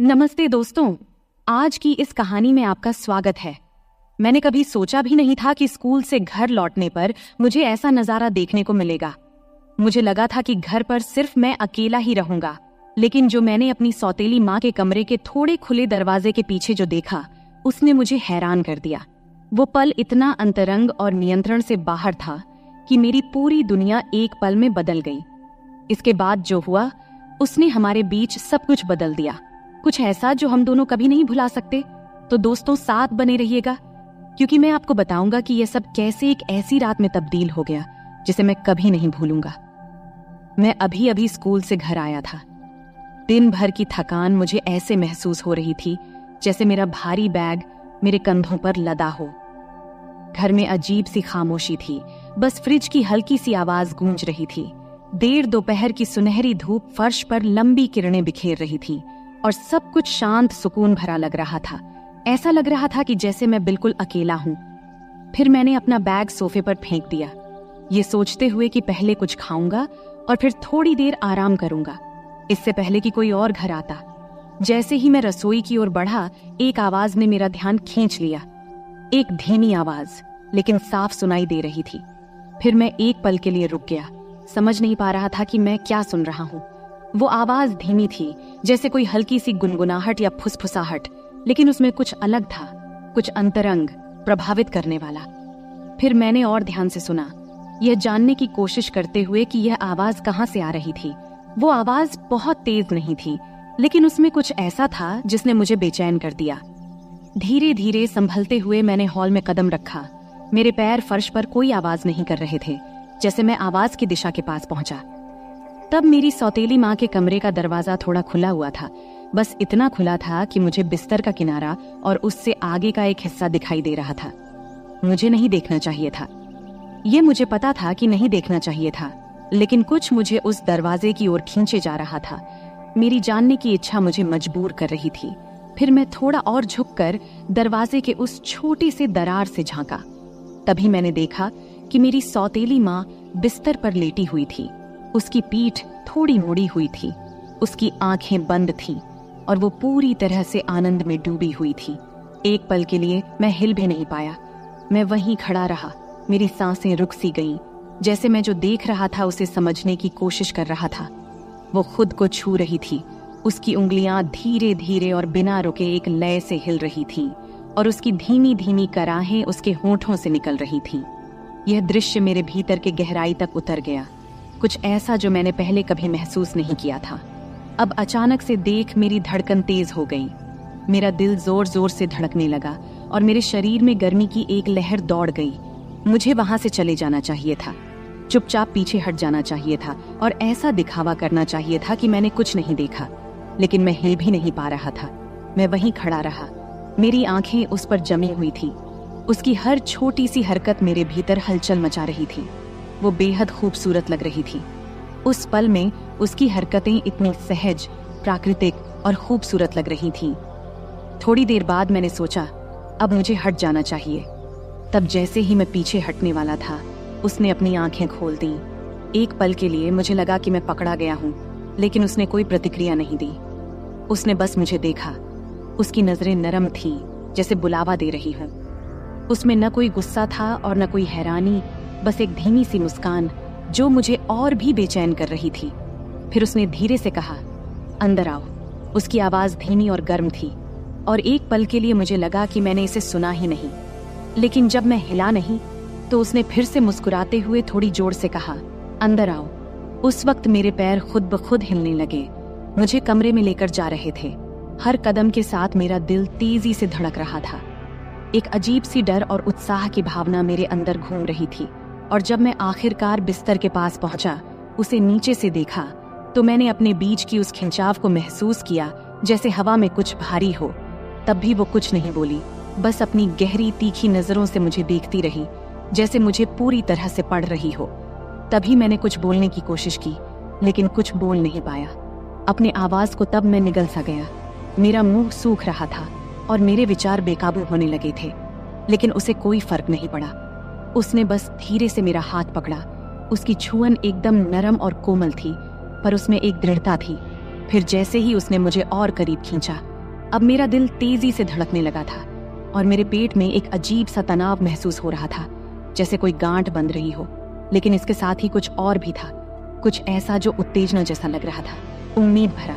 नमस्ते दोस्तों, आज की इस कहानी में आपका स्वागत है। मैंने कभी सोचा भी नहीं था कि स्कूल से घर लौटने पर मुझे ऐसा नजारा देखने को मिलेगा। मुझे लगा था कि घर पर सिर्फ मैं अकेला ही रहूंगा, लेकिन जो मैंने अपनी सौतेली माँ के कमरे के थोड़े खुले दरवाजे के पीछे जो देखा, उसने मुझे हैरान कर दिया। वो पल इतना अंतरंग और नियंत्रण से बाहर था कि मेरी पूरी दुनिया एक पल में बदल गई। इसके बाद जो हुआ, उसने हमारे बीच सब कुछ बदल दिया, कुछ ऐसा जो हम दोनों कभी नहीं भुला सकते। तो दोस्तों, साथ बने रहिएगा, क्योंकि मैं आपको बताऊंगा कि यह सब कैसे एक ऐसी रात में तब्दील हो गया जिसे मैं कभी नहीं भूलूंगा। मैं अभी अभी स्कूल से घर आया था। दिन भर की थकान मुझे ऐसे महसूस हो रही थी जैसे मेरा भारी बैग मेरे कंधों पर लदा हो। घर में अजीब सी खामोशी थी, बस फ्रिज की हल्की सी आवाज गूंज रही थी। देर दोपहर की सुनहरी धूप फर्श पर लंबी किरणें बिखेर रही थी और सब कुछ शांत सुकून भरा लग रहा था। ऐसा लग रहा था कि जैसे मैं बिल्कुल अकेला हूं। फिर मैंने अपना बैग सोफे पर फेंक दिया, ये सोचते हुए कि पहले कुछ खाऊंगा और फिर थोड़ी देर आराम करूंगा, इससे पहले कि कोई और घर आता। जैसे ही मैं रसोई की ओर बढ़ा, एक आवाज ने मेरा ध्यान खींच लिया। एक धीमी आवाज, लेकिन साफ सुनाई दे रही थी। फिर मैं एक पल के लिए रुक गया, समझ नहीं पा रहा था कि मैं क्या सुन रहा हूं। वो आवाज धीमी थी, जैसे कोई हल्की सी गुनगुनाहट या फुसफुसाहट, लेकिन उसमें कुछ अलग था, कुछ अंतरंग, प्रभावित करने वाला। फिर मैंने और ध्यान से सुना, यह जानने की कोशिश करते हुए कि यह आवाज कहां से आ रही थी। वो आवाज बहुत तेज नहीं थी, लेकिन उसमें कुछ ऐसा था जिसने मुझे बेचैन कर दिया। धीरे धीरे संभलते हुए मैंने हॉल में कदम रखा। मेरे पैर फर्श पर कोई आवाज नहीं कर रहे थे। जैसे मैं आवाज की दिशा के पास पहुंचा, तब मेरी सौतेली माँ के कमरे का दरवाजा थोड़ा खुला हुआ था। बस इतना खुला था कि मुझे बिस्तर का किनारा और उससे आगे का एक हिस्सा दिखाई दे रहा था। मुझे नहीं देखना चाहिए था, ये मुझे पता था कि नहीं देखना चाहिए था, लेकिन कुछ मुझे उस दरवाजे की ओर खींचे जा रहा था। मेरी जानने की इच्छा मुझे मजबूर कर रही थी। फिर मैं थोड़ा और झुककर दरवाजे के उस छोटे से दरार से झांका। तभी मैंने देखा कि मेरी सौतेली माँ बिस्तर पर लेटी हुई थी। उसकी पीठ थोड़ी मुड़ी हुई थी, उसकी आंखें बंद थीं और वो पूरी तरह से आनंद में डूबी हुई थी। एक पल के लिए मैं हिल भी नहीं पाया। मैं वहीं खड़ा रहा, मेरी सांसें रुक सी गईं, जैसे मैं जो देख रहा था उसे समझने की कोशिश कर रहा था। वो खुद को छू रही थी, उसकी उंगलियां धीरे धीरे और बिना रुके एक लय से हिल रही थी और उसकी धीमी धीमी कराहें उसके होंठों से निकल रही थी। यह दृश्य मेरे भीतर के गहराई तक उतर गया, कुछ ऐसा जो मैंने पहले कभी महसूस नहीं किया था। अब अचानक से देख मेरी धड़कन तेज हो गई। मेरा दिल जोर जोर से धड़कने लगा और मेरे शरीर में गर्मी की एक लहर दौड़ गई। मुझे वहां से चले जाना चाहिए था, चुपचाप पीछे हट जाना चाहिए था और ऐसा दिखावा करना चाहिए था कि मैंने कुछ नहीं देखा। लेकिन मैं हिल भी नहीं पा रहा था। मैं वहीं खड़ा रहा, मेरी आंखें उस पर जमी हुई थी। उसकी हर छोटी सी हरकत मेरे भीतर हलचल मचा रही थी। वो बेहद खूबसूरत लग रही थी। उस पल में उसकी हरकतें इतनी सहज, प्राकृतिक और खूबसूरत लग रही थीं। थोड़ी देर बाद मैंने सोचा, अब मुझे हट जाना चाहिए। तब जैसे ही मैं पीछे हटने वाला था, उसने अपनी आंखें खोल दी। एक पल के लिए मुझे लगा कि मैं पकड़ा गया हूं, लेकिन उसने कोई प्रतिक्रिया नहीं दी। उसने बस मुझे देखा। उसकी नजरें नरम थीं, जैसे बुलावा दे रही हूं। उसमें न कोई गुस्सा था और न कोई हैरानी, बस एक धीमी सी मुस्कान जो मुझे और भी बेचैन कर रही थी। फिर उसने धीरे से कहा, अंदर आओ। उसकी आवाज धीमी और गर्म थी और एक पल के लिए मुझे लगा कि मैंने इसे सुना ही नहीं। लेकिन जब मैं हिला नहीं, तो उसने फिर से मुस्कुराते हुए थोड़ी जोर से कहा, अंदर आओ। उस वक्त मेरे पैर खुद ब खुद हिलने लगे, मुझे कमरे में लेकर जा रहे थे। हर कदम के साथ मेरा दिल तेजी से धड़क रहा था। एक अजीब सी डर और उत्साह की भावना मेरे अंदर घूम रही थी। और जब मैं आखिरकार बिस्तर के पास पहुंचा, उसे नीचे से देखा, तो मैंने अपने बीच की उस खिंचाव को महसूस किया जैसे हवा में कुछ भारी हो। तब भी वो कुछ नहीं बोली, बस अपनी गहरी तीखी नजरों से मुझे देखती रही, जैसे मुझे पूरी तरह से पढ़ रही हो। तभी मैंने कुछ बोलने की कोशिश की, लेकिन कुछ बोल नहीं पाया। अपने आवाज को तब मैं निगल सा गया। मेरा मुंह सूख रहा था और मेरे विचार बेकाबू होने लगे थे, लेकिन उसे कोई फर्क नहीं पड़ा। उसने बस धीरे से मेरा हाथ पकड़ा। उसकी छुअन एकदम नरम और कोमल थी, पर उसमें एक दृढ़ता थी। फिर जैसे ही उसने मुझे और करीब खींचा, अब मेरा दिल तेजी से धड़कने लगा था और मेरे पेट में एक अजीब सा तनाव महसूस हो रहा था, जैसे कोई गांठ बंध रही हो। लेकिन इसके साथ ही कुछ और भी था, कुछ ऐसा जो उत्तेजना जैसा लग रहा था, उम्मीद भरा।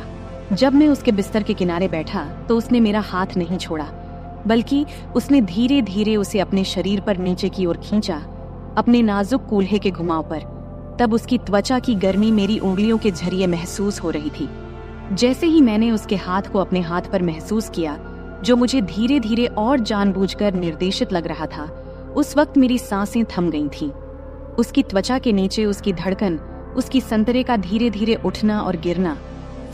जब मैं उसके बिस्तर के किनारे बैठा तो उसने मेरा हाथ नहीं छोड़ा, बल्कि उसने धीरे धीरे उसे अपने शरीर पर नीचे की ओर खींचा, अपने नाजुक कूल्हे के घुमाव पर। तब उसकी त्वचा की गर्मी मेरी उंगलियों के जरिए महसूस हो रही थी। जैसे ही मैंने उसके हाथ को अपने हाथ पर महसूस किया, जो मुझे धीरे धीरे और जानबूझकर निर्देशित लग रहा था, उस वक्त मेरी सांसें थम गई थीं। उसकी त्वचा के नीचे उसकी धड़कन, उसकी संतरे का धीरे धीरे उठना और गिरना,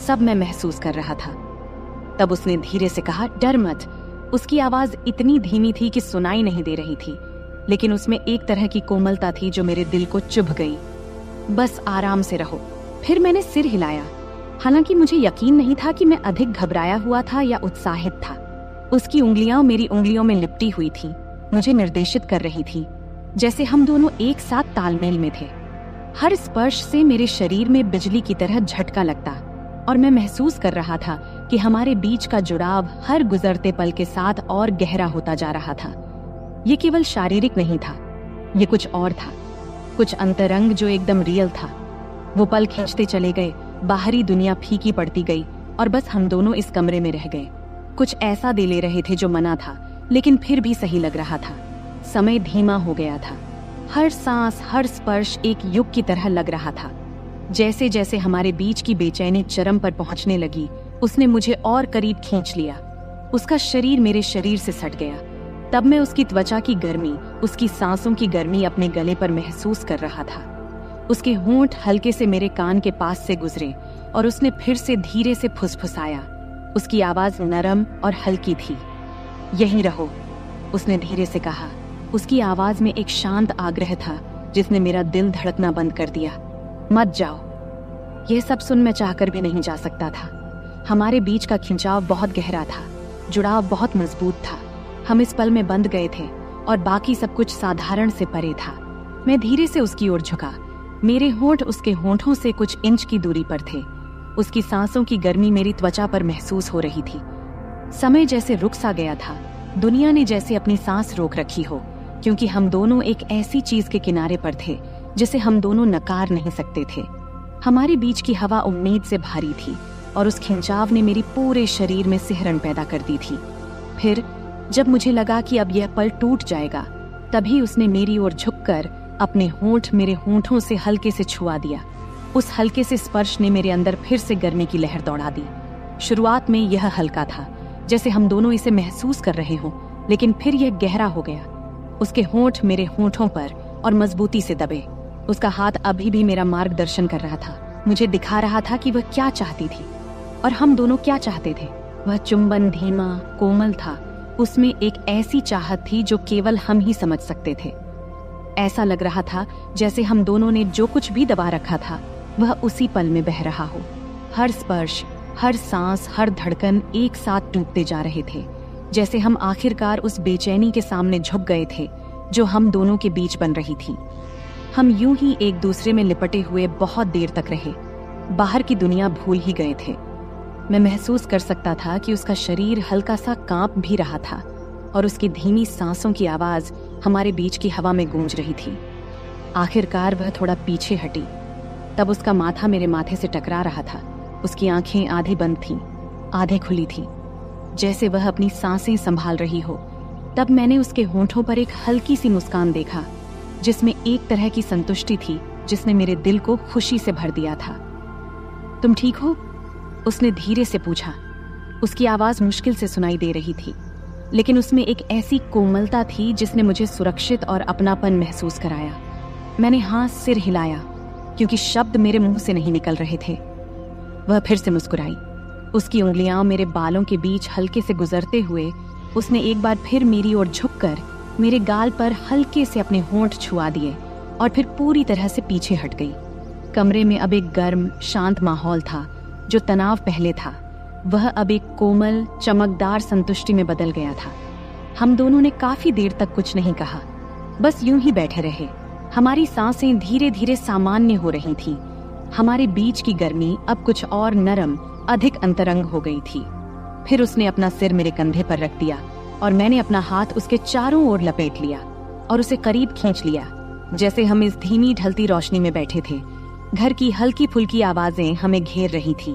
सब मैं महसूस कर रहा था। तब उसने धीरे से कहा, डर मत। उसकी आवाज इतनी धीमी थी कि सुनाई नहीं दे रही थी, लेकिन उसमें एक तरह की कोमलता थी जो मेरे दिल को चुभ गई। बस आराम से रहो। फिर मैंने सिर हिलाया, हालांकि मुझे यकीन नहीं था कि मैं अधिक घबराया हुआ था या उत्साहित था। उसकी उंगलियां मेरी उंगलियों में लिपटी हुई थी, मुझे निर्देशित कर रही थी, जैसे हम दोनों एक साथ तालमेल में थे। हर स्पर्श से मेरे शरीर में बिजली की तरह झटका लगता और मैं महसूस कर रहा था कि हमारे बीच का जुड़ाव हर गुजरते पल के साथ और गहरा होता जा रहा था। ये केवल शारीरिक नहीं था, ये कुछ और था, कुछ अंतरंग जो एकदम रियल था। वो पल खींचते चले गए, बाहरी दुनिया फीकी पड़ती गई और बस हम दोनों इस कमरे में रह गए। कुछ ऐसा दे ले रहे थे जो मना था, लेकिन फिर भी सही लग रहा था। समय धीमा हो गया था, हर सांस, हर स्पर्श एक युग की तरह लग रहा था। जैसे जैसे हमारे बीच की बेचैनी चरम पर पहुंचने लगी, उसने मुझे और करीब खींच लिया। उसका शरीर मेरे शरीर से सट गया। तब मैं उसकी त्वचा की गर्मी, उसकी सांसों की गर्मी अपने गले पर महसूस कर रहा था। उसके होंठ हल्के से मेरे कान के पास से गुजरे और उसने फिर से धीरे से फुसफुसाया। उसकी आवाज नरम और हल्की थी। यहीं रहो, उसने धीरे से कहा। उसकी आवाज में एक शांत आग्रह था जिसने मेरा दिल धड़कना बंद कर दिया। मत जाओ। यह सब सुन मैं चाहकर भी नहीं जा सकता था। हमारे बीच का खिंचाव बहुत गहरा था, जुड़ाव बहुत मजबूत था। हम इस पल में बंध गए थे और बाकी सब कुछ साधारण से परे था। मैं धीरे से उसकी ओर झुका। मेरे होंठ उसके होंठों से कुछ इंच की दूरी पर थे। उसकी सांसों की गर्मी मेरी त्वचा पर महसूस हो रही थी। समय जैसे रुक सा गया था, दुनिया ने जैसे अपनी सांस रोक रखी हो, क्योंकि हम दोनों एक ऐसी चीज के किनारे पर थे जिसे हम दोनों नकार नहीं सकते थे। हमारे बीच की हवा उम्मीद से भारी थी और उस खिंचाव ने मेरी पूरे शरीर में सिहरन पैदा कर दी थी। फिर जब मुझे लगा कि अब यह पल टूट जाएगा, तभी उसने मेरी ओर झुककर अपने होंठ मेरे होंठों से हल्के से छुआ दिया। उस हल्के से स्पर्श ने मेरे अंदर फिर से गर्मी की लहर दौड़ा दी। शुरुआत में यह हल्का था, जैसे हम दोनों इसे महसूस कर रहे हों, लेकिन फिर यह गहरा हो गया। उसके होंठ मेरे होंठों पर और मजबूती से दबे। उसका हाथ अभी भी मेरा मार्गदर्शन कर रहा था, मुझे दिखा रहा था कि वह क्या चाहती थी और हम दोनों क्या चाहते थे। वह चुंबन धीमा, कोमल था। उसमें एक ऐसी चाहत थी जो केवल हम ही समझ सकते थे। ऐसा लग रहा था जैसे हम दोनों ने जो कुछ भी दबा रखा था, वह उसी पल में बह रहा हो। हर स्पर्श, हर सांस, हर धड़कन एक साथ टूटते जा रहे थे, जैसे हम आखिरकार उस बेचैनी के सामने झुक गए थे जो हम दोनों के बीच बन रही थी। हम यूं ही एक दूसरे में लिपटे हुए बहुत देर तक रहे। बाहर की दुनिया भूल ही गए थे। मैं महसूस कर सकता था कि उसका शरीर हल्का सा कांप भी रहा था और उसकी धीमी सांसों की आवाज हमारे बीच की हवा में गूंज रही थी। आखिरकार वह थोड़ा पीछे हटी। तब उसका माथा मेरे माथे से टकरा रहा था। उसकी आंखें आधे बंद थीं, आधे खुली थीं, जैसे वह अपनी सांसें संभाल रही हो। तब मैंने उसके होंठों पर एक हल्की सी मुस्कान देखा, जिसमें एक तरह की संतुष्टि थी जिसने मेरे दिल को खुशी से भर दिया था। तुम ठीक हो? उसने धीरे से पूछा। उसकी आवाज मुश्किल से सुनाई दे रही थी, लेकिन उसमें एक ऐसी कोमलता थी जिसने मुझे सुरक्षित और अपनापन महसूस कराया। मैंने हाँ सिर हिलाया, क्योंकि शब्द मेरे मुंह से नहीं निकल रहे थे। वह फिर से मुस्कुराई। उसकी उंगलियां मेरे बालों के बीच हल्के से गुजरते हुए उसने एक बार फिर मेरी ओर झुककर मेरे गाल पर हल्के से अपने होंठ छुआ दिए और फिर पूरी तरह से पीछे हट गई। कमरे में अब एक गर्म, शांत माहौल था। जो तनाव पहले था, वह अब एक कोमल, चमकदार संतुष्टि में बदल गया था। हम दोनों ने काफी देर तक कुछ नहीं कहा, बस यूं ही बैठे रहे। हमारी सांसें धीरे धीरे सामान्य हो रही थीं। हमारे बीच की गर्मी अब कुछ और नरम, अधिक अंतरंग हो गई थी। फिर उसने अपना सिर मेरे कंधे पर रख दिया और मैंने अपना हाथ उसके चारों ओर लपेट लिया और उसे करीब खींच लिया, जैसे हम इस धीमी ढलती रोशनी में बैठे थे। घर की हल्की फुल्की आवाजें हमें घेर रही थीं।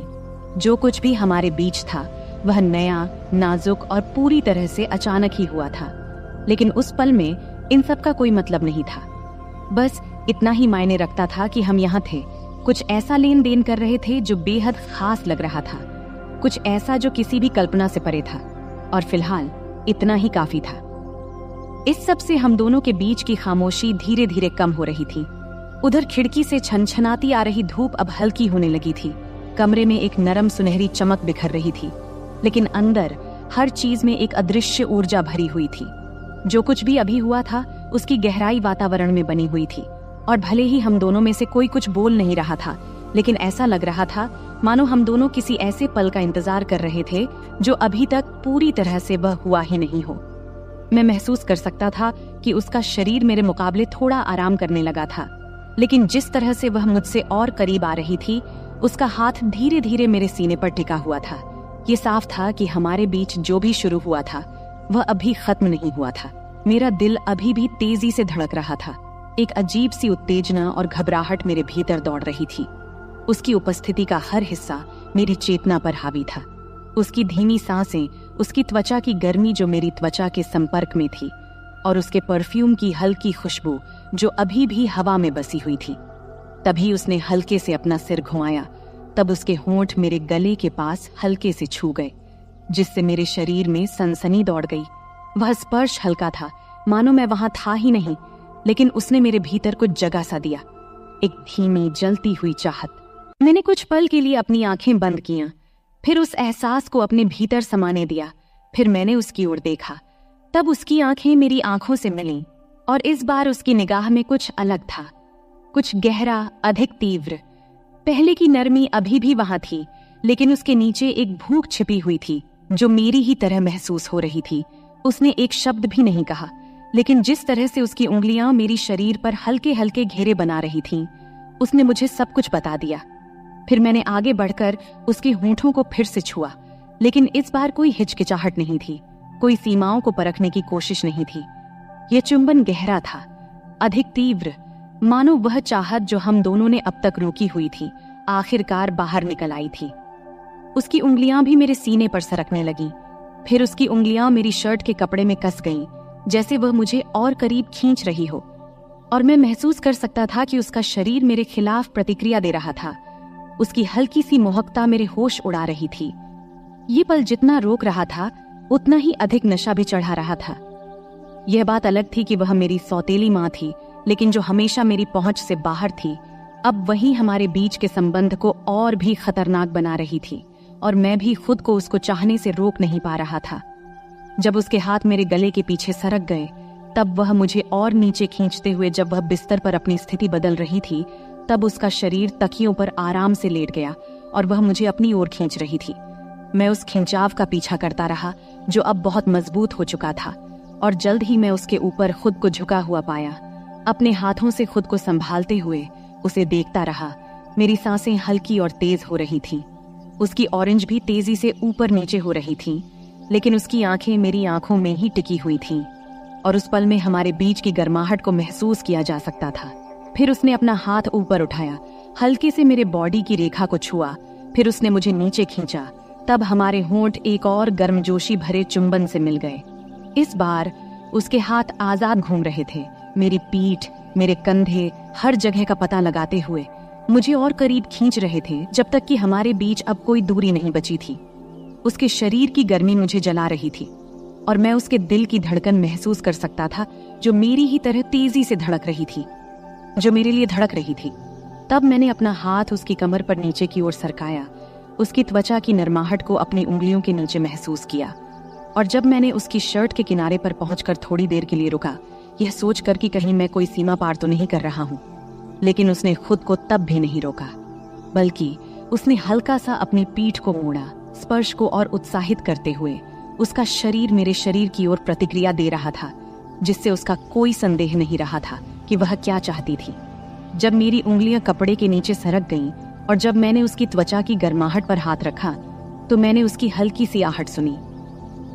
जो कुछ भी हमारे बीच था वह नया, नाजुक और पूरी तरह से अचानक ही हुआ था। लेकिन उस पल में इन सब का कोई मतलब नहीं था। बस इतना ही मायने रखता था कि हम यहाँ थे, कुछ ऐसा लेन देन कर रहे थे जो बेहद खास लग रहा था, कुछ ऐसा जो किसी भी कल्पना से परे था। और फिलहाल इतना ही काफी था। इस सब से हम दोनों के बीच की खामोशी धीरे धीरे कम हो रही थी। उधर खिड़की से छनछनाती आ रही धूप अब हल्की होने लगी थी। कमरे में एक नरम सुनहरी चमक बिखर रही थी, लेकिन अंदर हर चीज में एक अदृश्य ऊर्जा भरी हुई थी। जो कुछ भी अभी हुआ था उसकी गहराई वातावरण में बनी हुई थी, और भले ही हम दोनों में से कोई कुछ बोल नहीं रहा था, लेकिन ऐसा लग रहा था मानो हम दोनों किसी ऐसे पल का इंतजार कर रहे थे जो अभी तक पूरी तरह से वह हुआ ही नहीं हो। मैं महसूस कर सकता था कि उसका शरीर मेरे मुकाबले थोड़ा आराम करने लगा था, लेकिन जिस तरह से वह मुझसे और करीब आ रही थी, उसका हाथ धीरे धीरे मेरे सीने पर टिका हुआ था। ये साफ था कि हमारे बीच जो भी शुरू हुआ था वह अभी खत्म नहीं हुआ था। मेरा दिल अभी भी तेजी से धड़क रहा था। एक अजीब सी उत्तेजना और घबराहट मेरे भीतर दौड़ रही थी। उसकी उपस्थिति का हर हिस्सा मेरी चेतना पर हावी था। उसकी धीमी सांसें, उसकी त्वचा की गर्मी जो मेरी त्वचा के संपर्क में थी, और उसके परफ्यूम की हल्की खुशबू जो अभी भी हवा में बसी हुई थी। तभी उसने हल्के से अपना सिर घुमाया, तब उसके होंठ मेरे गले के पास हल्के से छू गए, जिससे मेरे शरीर में सनसनी दौड़ गई। वह स्पर्श हल्का था, मानो मैं वहां था ही नहीं, लेकिन उसने मेरे भीतर कुछ जगह सा दिया, एक धीमी जलती हुई चाहत। मैंने कुछ पल के लिए अपनी आंखें बंद कियां, फिर उस एहसास को अपने भीतर समाने दिया। फिर मैंने उसकी ओर देखा, तब उसकी आंखें मेरी आंखों से मिलीं, और इस बार उसकी निगाह में कुछ अलग था, कुछ गहरा, अधिक तीव्र। पहले की नरमी अभी भी वहां थी, लेकिन उसके नीचे एक भूख छिपी हुई थी जो मेरी ही तरह महसूस हो रही थी। उसने एक शब्द भी नहीं कहा, लेकिन जिस तरह से उसकी उंगलियां मेरी शरीर पर हल्के हल्के घेरे बना रही थीं, उसने मुझे सब कुछ बता दिया। फिर मैंने आगे बढ़कर उसके होंठों को फिर से छुआ, लेकिन इस बार कोई हिचकिचाहट नहीं थी, कोई सीमाओं को परखने की कोशिश नहीं थी। यह चुंबन गहरा था, अधिक तीव्र, मानो वह चाहत जो हम दोनों ने अब तक रोकी हुई थी आखिरकार बाहर निकल आई थी। उसकी उंगलियां भी मेरे सीने पर सरकने लगीं। फिर उसकी उंगलियां मेरी शर्ट के कपड़े में कस गईं, जैसे वह मुझे और करीब खींच रही हो, और मैं महसूस कर सकता था कि उसका शरीर मेरे खिलाफ प्रतिक्रिया दे रहा था। उसकी हल्की सी मोहकता मेरे होश उड़ा रही थी। ये पल जितना रोक रहा था, उतना ही अधिक नशा भी चढ़ा रहा था। यह बात अलग थी कि वह मेरी सौतेली माँ थी, लेकिन जो हमेशा मेरी पहुंच से बाहर थी, अब वही हमारे बीच के संबंध को और भी खतरनाक बना रही थी, और मैं भी खुद को उसको चाहने से रोक नहीं पा रहा था। जब उसके हाथ मेरे गले के पीछे सरक गए, तब वह मुझे और नीचे खींचते हुए, जब वह बिस्तर पर अपनी स्थिति बदल रही थी, तब उसका शरीर तकियों पर आराम से लेट गया और वह मुझे अपनी ओर खींच रही थी। मैं उस खिंचाव का पीछा करता रहा जो अब बहुत मजबूत हो चुका था, और जल्द ही मैं उसके ऊपर खुद को झुका हुआ पाया। अपने हाथों से खुद को संभालते हुए उसे देखता रहा। मेरी सांसें हल्की और तेज हो रही थीं। उसकी ऑरेंज भी तेजी से ऊपर नीचे हो रही थीं, लेकिन उसकी आंखें मेरी आंखों में ही टिकी हुई थीं, और उस पल में हमारे बीच की गर्माहट को महसूस किया जा सकता था। फिर उसने अपना हाथ ऊपर उठाया, हल्के से मेरे बॉडी की रेखा को छुआ, फिर उसने मुझे नीचे खींचा। तब हमारे होंठ एक और गर्मजोशी भरे चुंबन से मिल गए। इस बार उसके हाथ आजाद घूम रहे थे, मेरी पीठ, मेरे कंधे, हर जगह का पता लगाते हुए मुझे और करीब खींच रहे थे, जब तक कि हमारे बीच अब कोई दूरी नहीं बची थी। उसके शरीर की गर्मी मुझे जला रही थी, और मैं उसके दिल की धड़कन महसूस कर सकता था जो मेरी ही तरह तेजी से धड़क रही थी, जो मेरे लिए धड़क रही थी। तब मैंने अपना हाथ उसकी कमर पर नीचे की ओर सरकाया, उसकी त्वचा की नरमाहट को अपनी उंगलियों के नीचे महसूस किया, और जब मैंने उसकी शर्ट के किनारे पर पहुंचकर थोड़ी देर के लिए रुका, यह सोचकर कि कहीं मैं कोई सीमा पार तो नहीं कर रहा हूं, लेकिन उसने खुद को तब भी नहीं रोका, बल्कि उसने हल्का सा अपनी पीठ को मोड़ा, स्पर्श को और उत्साहित करते हुए। उसका शरीर मेरे शरीर की ओर प्रतिक्रिया दे रहा था, जिससे उसका कोई संदेह नहीं रहा था कि वह क्या चाहती थी। जब मेरी उंगलियां कपड़े के नीचे सरक गईं और जब मैंने उसकी त्वचा की गर्माहट पर हाथ रखा, तो मैंने उसकी हल्की सी आहट सुनी,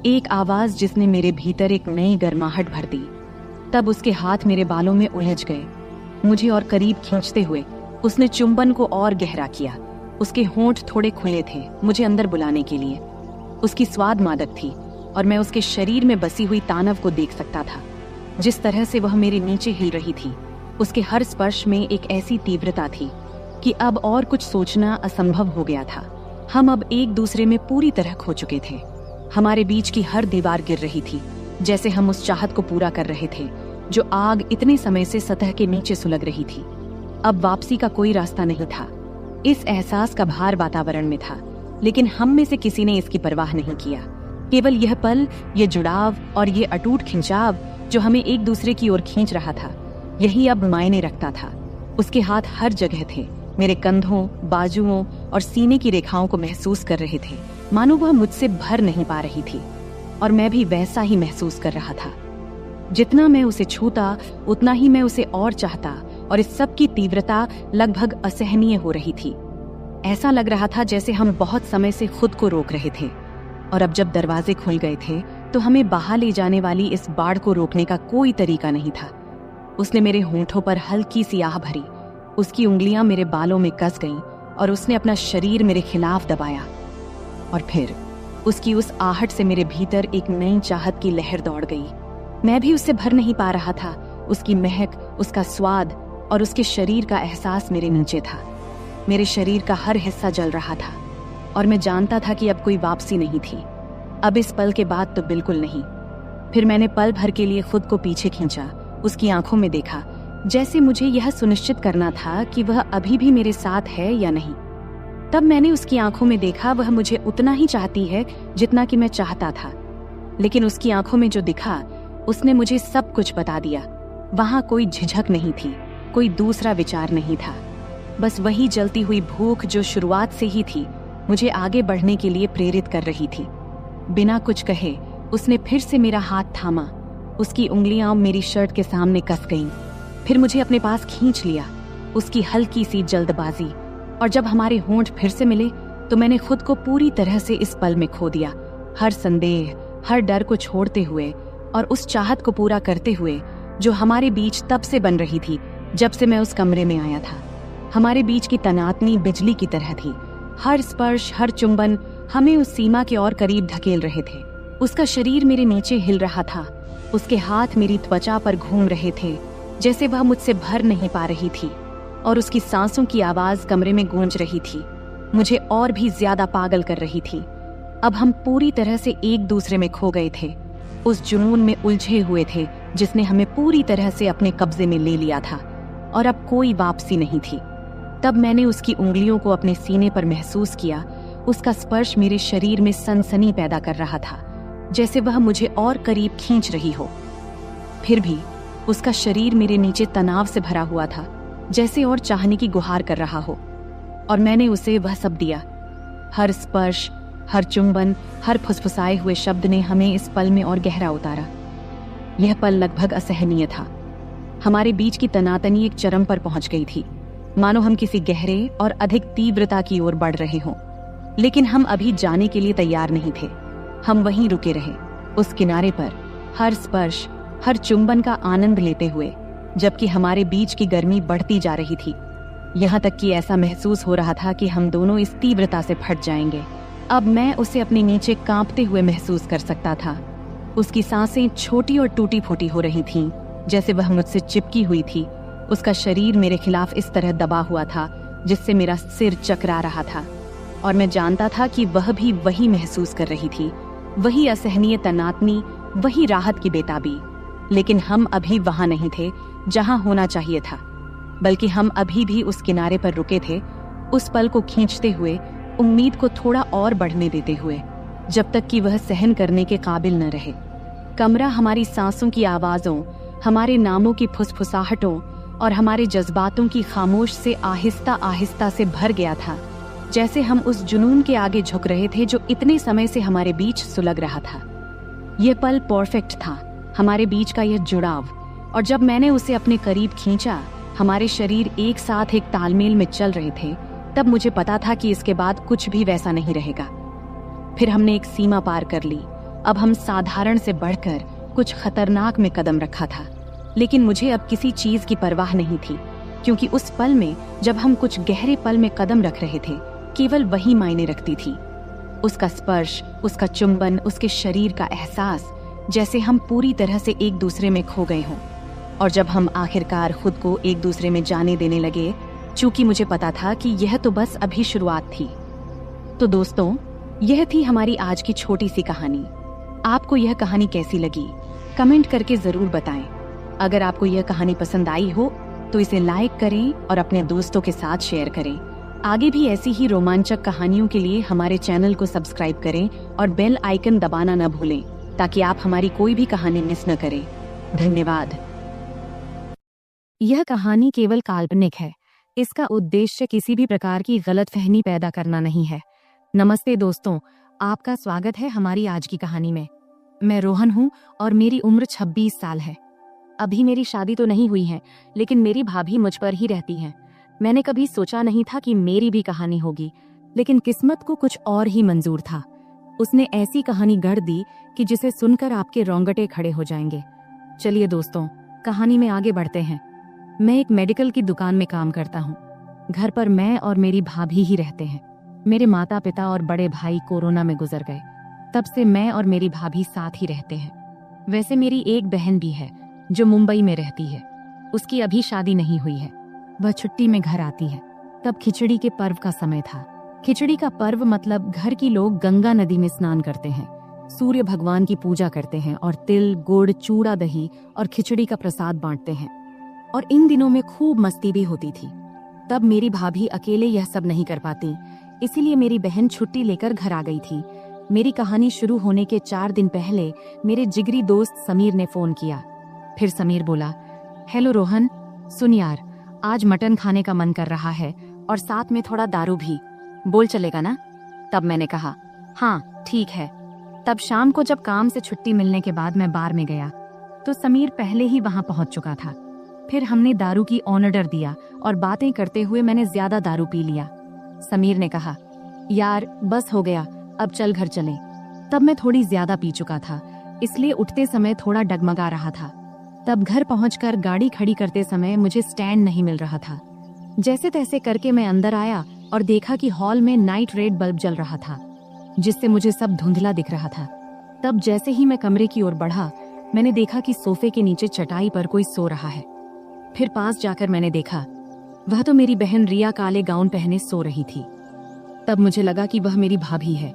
एक आवाज जिसने मेरे भीतर एक नई गर्माहट भर दी। तब उसके हाथ मेरे बालों में उलझ गए। मुझे और करीब खींचते हुए उसने चुंबन को और गहरा किया। उसके होंठ थोड़े खुले थे मुझे अंदर बुलाने के लिए। उसकी स्वाद मादक थी और मैं उसके शरीर में बसी हुई तानव को देख सकता था। जिस तरह से वह मेरे नीचे हिल रही थी, उसके हर स्पर्श में एक ऐसी तीव्रता थी कि अब और कुछ सोचना असंभव हो गया था। हम अब एक दूसरे में पूरी तरह खो चुके थे। हमारे बीच की हर दीवार गिर रही थी, जैसे हम उस चाहत को पूरा कर रहे थे जो आग इतने समय से सतह के नीचे सुलग रही थी। अब वापसी का कोई रास्ता नहीं था। इस एहसास का भार वातावरण में था, लेकिन हम में से किसी ने इसकी परवाह नहीं किया। केवल यह पल, यह जुड़ाव और ये अटूट खिंचाव जो हमें एक दूसरे की ओर खींच रहा था, यही अब मायने रखता था। उसके हाथ हर जगह थे, मेरे कंधों, बाजुओं और सीने की रेखाओं को महसूस कर रहे थे, मानो वह मुझसे भर नहीं पा रही थी। और मैं भी वैसा ही महसूस कर रहा था। जितना मैं उसे छूता उतना ही मैं उसे और चाहता, और इस सब की तीव्रता लगभग असहनीय हो रही थी। ऐसा लग रहा था जैसे हम बहुत समय से खुद को रोक रहे थे, और अब जब दरवाजे खुल गए थे तो हमें बहा ले जाने वाली इस बाढ़ को रोकने का कोई तरीका नहीं था। उसने मेरे होंठों पर हल्की सी आह भरी, उसकी उंगलियां मेरे बालों में कस गईं और उसने अपना शरीर मेरे खिलाफ दबाया। और फिर उसकी उस आहट से मेरे भीतर एक नई चाहत की लहर दौड़ गई। मैं भी उससे भर नहीं पा रहा था। उसकी महक, उसका स्वाद और उसके शरीर का एहसास मेरे नीचे था। मेरे शरीर का हर हिस्सा जल रहा था और मैं जानता था कि अब कोई वापसी नहीं थी। अब इस पल के बाद तो बिल्कुल नहीं। फिर मैंने पल भर के लिए खुद को पीछे खींचा, उसकी आंखों में देखा, जैसे मुझे यह सुनिश्चित करना था कि वह अभी भी मेरे साथ है या नहीं। तब मैंने उसकी आंखों में देखा, वह मुझे उतना ही चाहती है जितना कि मैं चाहता था। लेकिन उसकी आंखों में जो दिखा, उसने मुझे सब कुछ बता दिया। वहां कोई झिझक नहीं थी, कोई दूसरा विचार नहीं था। बस वही जलती हुई भूख जो शुरुआत से ही थी, मुझे आगे बढ़ने के लिए प्रेरित कर रही थी। बिना कुछ कहे उसने फिर से मेरा हाथ थामा। उसकी उंगलियां मेरी शर्ट के सामने कस गईं। फिर मुझे अपने पास खींच लिया। उसकी हल्की सी जल्दबाजी, और जब हमारे होंठ फिर से मिले तो मैंने खुद को पूरी तरह से इस पल में खो दिया। हर संदेह, हर डर को छोड़ते हुए और उस चाहत को पूरा करते हुए जो हमारे बीच तब से बन रही थी जब से मैं उस कमरे में आया था। हमारे बीच की तनातनी बिजली की तरह थी। हर स्पर्श, हर चुंबन हमें उस सीमा के और करीब धकेल रहे थे। उसका शरीर मेरे नीचे हिल रहा था। उसके हाथ मेरी त्वचा पर घूम रहे थे, जैसे वह मुझसे भर नहीं पा रही थी, और उसकी सांसों की आवाज कमरे में गूंज रही थी, मुझे और भी ज्यादा पागल कर रही थी। अब हम पूरी तरह से एक दूसरे में खो गए थे, उस जुनून में उलझे हुए थे जिसने हमें पूरी तरह से अपने कब्जे में ले लिया था, और अब कोई वापसी नहीं थी। तब मैंने उसकी उंगलियों को अपने सीने पर महसूस किया। उसका स्पर्श मेरे शरीर में सनसनी पैदा कर रहा था, जैसे वह मुझे और करीब खींच रही हो। फिर भी उसका शरीर मेरे नीचे तनाव से भरा हुआ था, जैसे और चाहने की गुहार कर रहा हो, और मैंने उसे वह सब दिया। हर स्पर्श, हर चुंबन, हर फुसफुसाए हुए शब्द ने हमें इस पल में और गहरा उतारा। यह पल लगभग असहनीय था। हमारे बीच की तनातनी एक चरम पर पहुंच गई थी, मानो हम किसी गहरे और अधिक तीव्रता की ओर बढ़ रहे हों। लेकिन हम अभी जाने के लिए तैयार नहीं थे। हम वहीं रुके रहे, उस किनारे पर, हर स्पर्श, हर चुंबन का आनंद लेते हुए, जबकि हमारे बीच की गर्मी बढ़ती जा रही थी। यहाँ तक कि ऐसा महसूस हो रहा था कि हम दोनों इस तीव्रता से फट जाएंगे। अब मैं उसे अपने नीचे कांपते हुए महसूस कर सकता था। उसकी सांसें छोटी और टूटी फूटी हो रही थीं, जैसे वह मुझसे चिपकी हुई थी। उसका शरीर मेरे खिलाफ इस तरह दबा हुआ था जिससे मेरा सिर चकरा रहा था, और मैं जानता था कि वह भी वही महसूस कर रही थी, वही असहनीय तनातनी, वही राहत की बेताबी। लेकिन हम अभी वहां नहीं थे जहां होना चाहिए था, बल्कि हम अभी भी उस किनारे पर रुके थे, उस पल को खींचते हुए, उम्मीद को थोड़ा और बढ़ने देते हुए, जब तक कि वह सहन करने के काबिल न रहे। कमरा हमारी सांसों की आवाजों, हमारे नामों की फुसफुसाहटों और हमारे जज्बातों की खामोश से आहिस्ता आहिस्ता से भर गया था, जैसे हम उस जुनून के आगे झुक रहे थे जो इतने समय से हमारे बीच सुलग रहा था। यह पल परफेक्ट था, हमारे बीच का यह जुड़ाव, और जब मैंने उसे अपने करीब खींचा, हमारे शरीर एक साथ एक तालमेल में चल रहे थे, तब मुझे पता था कि इसके बाद कुछ भी वैसा नहीं रहेगा। फिर हमने एक सीमा पार कर ली। अब हम साधारण से बढ़कर कुछ खतरनाक में कदम रखा था, लेकिन मुझे अब किसी चीज की परवाह नहीं थी, क्योंकि उस पल में जब हम कुछ गहरे पल में कदम रख रहे थे, केवल वही मायने रखती थी। उसका स्पर्श, उसका चुंबन, उसके शरीर का एहसास, जैसे हम पूरी तरह से एक दूसरे में खो गए हों। और जब हम आखिरकार खुद को एक दूसरे में जाने देने लगे, चूंकि मुझे पता था कि यह तो बस अभी शुरुआत थी। तो दोस्तों, यह थी हमारी आज की छोटी सी कहानी। आपको यह कहानी कैसी लगी? कमेंट करके जरूर बताएं। अगर आपको यह कहानी पसंद आई हो तो इसे लाइक करें और अपने दोस्तों के साथ शेयर करें। आगे भी ऐसी ही रोमांचक कहानियों के लिए हमारे चैनल को सब्सक्राइब करें और बेल आइकन दबाना न भूलें, ताकि आप हमारी कोई भी कहानी मिस न करें। धन्यवाद। यह कहानी केवल काल्पनिक है। इसका उद्देश्य किसी भी प्रकार की गलतफहमी पैदा करना नहीं है। नमस्ते दोस्तों, आपका स्वागत है हमारी आज की कहानी में। मैं रोहन हूँ और मेरी उम्र 26 साल है। अभी मेरी शादी तो नहीं हुई है, लेकिन मेरी भाभी मुझ पर ही रहती हैं। मैंने कभी सोचा नहीं था कि मेरी भी कहानी होगी, लेकिन किस्मत को कुछ और ही मंजूर था। उसने ऐसी कहानी गढ़ दी कि जिसे सुनकर आपके रोंगटे खड़े हो जाएंगे। चलिए दोस्तों, कहानी में आगे बढ़ते हैं। मैं एक मेडिकल की दुकान में काम करता हूँ। घर पर मैं और मेरी भाभी ही रहते हैं। मेरे माता पिता और बड़े भाई कोरोना में गुजर गए। तब से मैं और मेरी भाभी साथ ही रहते हैं। वैसे मेरी एक बहन भी है जो मुंबई में रहती है। उसकी अभी शादी नहीं हुई है। वह छुट्टी में घर आती है। तब खिचड़ी के पर्व का समय था। खिचड़ी का पर्व मतलब घर की लोग गंगा नदी में स्नान करते हैं, सूर्य भगवान की पूजा करते हैं और तिल, गुड़, चूड़ा, दही और खिचड़ी का प्रसाद बांटते हैं। और इन दिनों में खूब मस्ती भी होती थी। तब मेरी भाभी अकेले यह सब नहीं कर पाती, इसीलिए मेरी बहन छुट्टी लेकर घर आ गई थी। मेरी कहानी शुरू होने के 4 दिन पहले मेरे जिगरी दोस्त समीर ने फोन किया। फिर समीर बोला, हेलो रोहन, सुन यार, आज मटन खाने का मन कर रहा है और साथ में थोड़ा दारू भी, बोल चलेगा ना? तब मैंने कहा, हाँ ठीक है। तब शाम को जब काम से छुट्टी मिलने के बाद मैं बार में गया तो समीर पहले ही वहां पहुंच चुका था। फिर हमने दारू की ऑर्डर दिया और बातें करते हुए मैंने ज्यादा दारू पी लिया। समीर ने कहा, यार बस हो गया, अब चल घर चलें। तब मैं थोड़ी ज्यादा पी चुका था, इसलिए उठते समय थोड़ा डगमगा रहा था। तब घर पहुंचकर गाड़ी खड़ी करते समय मुझे स्टैंड नहीं मिल रहा था। जैसे तैसे करके मैं अंदर आया और देखा कि हॉल में नाइट रेड बल्ब जल रहा था, जिससे मुझे सब धुंधला दिख रहा था। तब जैसे ही मैं कमरे की ओर बढ़ा, मैंने देखा कि सोफे के नीचे चटाई पर कोई सो रहा है। फिर पास जाकर मैंने देखा, वह तो मेरी बहन रिया काले गाउन पहने सो रही थी। तब मुझे लगा कि वह मेरी भाभी है।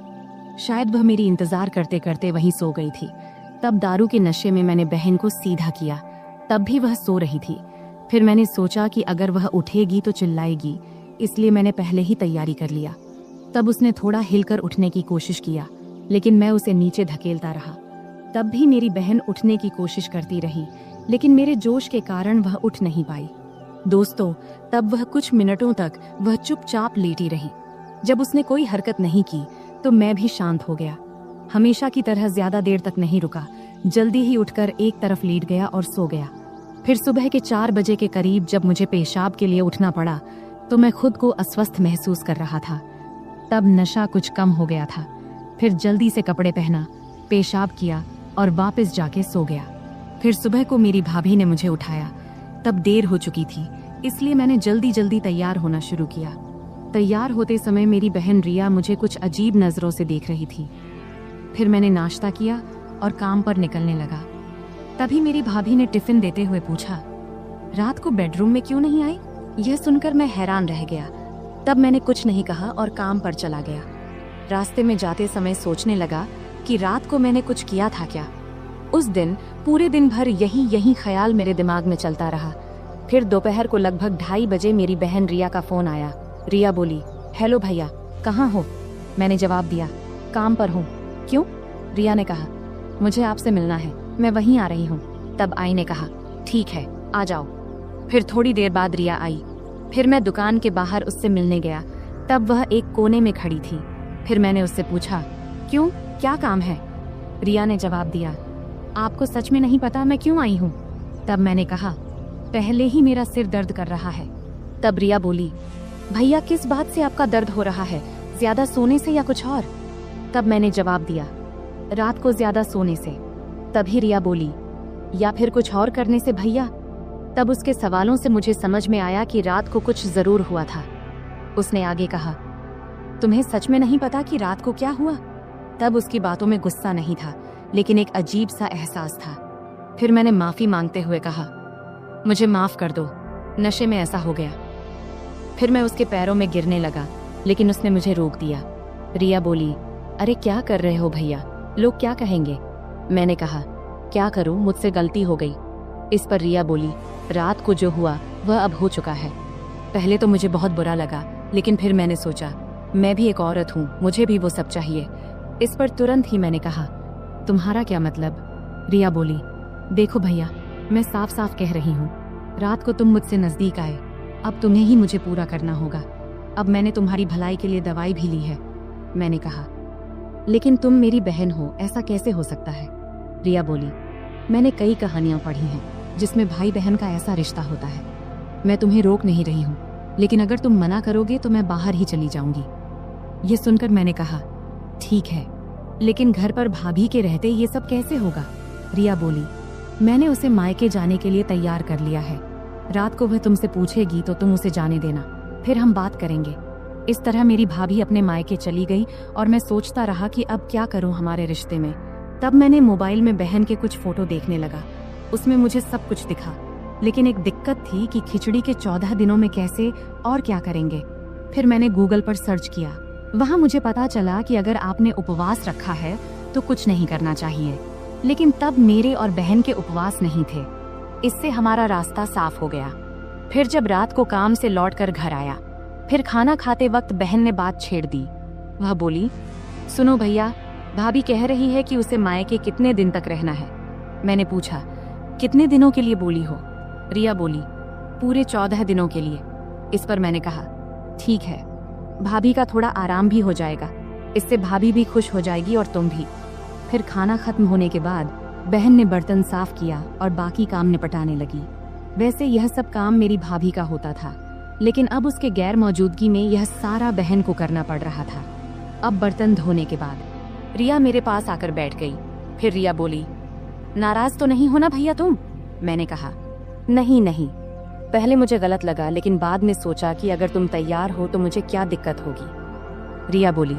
शायद वह मेरी इंतजार करते करते वहीं सो गई थी। तब दारू के नशे में मैंने बहन को सीधा किया। तब भी वह सो रही थी। फिर मैंने सोचा कि अगर वह उठेगी तो चिल्लाएगी, इसलिए मैंने पहले ही तैयारी कर लिया। तब उसने थोड़ा हिलकर उठने की कोशिश किया, लेकिन मैं उसे नीचे धकेलता रहा। तब भी मेरी बहन उठने की कोशिश करती रही, लेकिन मेरे जोश के कारण वह उठ नहीं पाई। दोस्तों, तब वह कुछ मिनटों तक वह चुपचाप लेटी रही। जब उसने कोई हरकत नहीं की तो मैं भी शांत हो गया। हमेशा की तरह ज्यादा देर तक नहीं रुका, जल्दी ही उठकर एक तरफ लेट गया और सो गया। फिर सुबह के 4 बजे के करीब जब मुझे पेशाब के लिए उठना पड़ा तो मैं खुद को अस्वस्थ महसूस कर रहा था। तब नशा कुछ कम हो गया था। फिर जल्दी से कपड़े पहना, पेशाब किया और वापस जाके सो गया। फिर सुबह को मेरी भाभी ने मुझे उठाया। तब देर हो चुकी थी, इसलिए मैंने जल्दी जल्दी तैयार होना शुरू किया। तैयार होते समय मेरी बहन रिया मुझे कुछ अजीब नजरों से देख रही थी। फिर मैंने नाश्ता किया और काम पर निकलने लगा। तभी मेरी भाभी ने टिफिन देते हुए पूछा, रात को बेडरूम में क्यों नहीं आई? यह सुनकर मैं हैरान रह गया। तब मैंने कुछ नहीं कहा और काम पर चला गया। रास्ते में जाते समय सोचने लगा कि रात को मैंने कुछ किया था क्या। उस दिन पूरे दिन भर यही ख्याल मेरे दिमाग में चलता रहा। फिर दोपहर को लगभग 2:30 बजे मेरी बहन रिया का फोन आया। रिया बोली, हेलो भैया, कहाँ हो? मैंने जवाब दिया, काम पर हूँ। क्यों? रिया ने कहा, मुझे आपसे मिलना है, मैं वहीं आ रही हूँ। तब आई ने कहा, ठीक है, आ जाओ। फिर थोड़ी देर बाद रिया आई। फिर मैं दुकान के बाहर उससे मिलने गया। तब वह एक कोने में खड़ी थी। फिर मैंने उससे पूछा, क्यों, क्या काम है? रिया ने जवाब दिया, आपको सच में नहीं पता मैं क्यों आई हूँ? तब मैंने कहा, पहले ही मेरा सिर दर्द कर रहा है। तब रिया बोली, भैया किस बात से आपका दर्द हो रहा है? ज्यादा सोने से या कुछ और? तब मैंने जवाब दिया, रात को ज्यादा सोने से। तभी रिया बोली, या फिर कुछ और करने से भैया। तब उसके सवालों से मुझे समझ में आया कि रात को कुछ जरूर हुआ था। उसने आगे कहा, तुम्हें सच में नहीं पता कि रात को क्या हुआ? तब उसकी बातों में गुस्सा नहीं था, लेकिन एक अजीब सा एहसास था। फिर मैंने माफी मांगते हुए कहा, मुझे माफ कर दो, नशे में ऐसा हो गया। फिर मैं उसके पैरों में गिरने लगा, लेकिन उसने मुझे रोक दिया। रिया बोली, अरे क्या कर रहे हो भैया, लोग क्या कहेंगे? मैंने कहा, क्या करूं, मुझसे गलती हो गई। इस पर रिया बोली, रात को जो हुआ वह अब हो चुका है। पहले तो मुझे बहुत बुरा लगा, लेकिन फिर मैंने सोचा मैं भी एक औरत हूँ, मुझे भी वो सब चाहिए। इस पर तुरंत ही मैंने कहा, तुम्हारा क्या मतलब? रिया बोली, देखो भैया, मैं साफ साफ कह रही हूँ, रात को तुम मुझसे नजदीक आए, अब तुम्हें ही मुझे पूरा करना होगा। अब मैंने तुम्हारी भलाई के लिए दवाई भी ली है। मैंने कहा, लेकिन तुम मेरी बहन हो, ऐसा कैसे हो सकता है? रिया बोली, मैंने कई कहानियां पढ़ी हैं जिसमें भाई बहन का ऐसा रिश्ता होता है। मैं तुम्हें रोक नहीं रही हूँ, लेकिन अगर तुम मना करोगे तो मैं बाहर ही चली जाऊंगी। ये सुनकर मैंने कहा, ठीक है, लेकिन घर पर भाभी के रहते ये सब कैसे होगा? रिया बोली, मैंने उसे मायके जाने के लिए तैयार कर लिया है। रात को वह तुमसे पूछेगी तो तुम उसे जाने देना, फिर हम बात करेंगे। इस तरह मेरी भाभी अपने मायके चली गई और मैं सोचता रहा कि अब क्या करूं हमारे रिश्ते में। तब मैंने मोबाइल में बहन के कुछ फोटो देखने लगा। उसमें मुझे सब कुछ दिखा, लेकिन एक दिक्कत थी कि खिचड़ी के 14 दिनों में कैसे और क्या करेंगे। फिर मैंने गूगल पर सर्च किया। वहां मुझे पता चला कि अगर आपने उपवास रखा है तो कुछ नहीं करना चाहिए, लेकिन तब मेरे और बहन के उपवास नहीं थे। इससे हमारा रास्ता साफ हो गया। फिर जब रात को काम से लौटकर घर आया, फिर खाना खाते वक्त बहन ने बात छेड़ दी। वह बोली, सुनो भैया, भाभी कह रही है कि उसे मायके कितने दिन तक रहना है। मैंने पूछा, कितने दिनों के लिए बोली हो? रिया बोली, पूरे 14 दिनों के लिए। इस पर मैंने कहा, ठीक है, भाभी का थोड़ा आराम भी हो जाएगा, इससे भाभी भी खुश हो जाएगी और तुम भी। फिर खाना खत्म होने के बाद बहन ने बर्तन साफ किया और बाकी काम निपटाने लगी। वैसे यह सब काम मेरी भाभी का होता था, लेकिन अब उसके गैर मौजूदगी में यह सारा बहन को करना पड़ रहा था। अब बर्तन धोने के बाद रिया मेरे पास आकर बैठ गई। फिर रिया बोली, नाराज तो नहीं होना भैया तुम? मैंने कहा, नहीं नहीं, पहले मुझे गलत लगा, लेकिन बाद में सोचा कि अगर तुम तैयार हो तो मुझे क्या दिक्कत होगी। रिया बोली,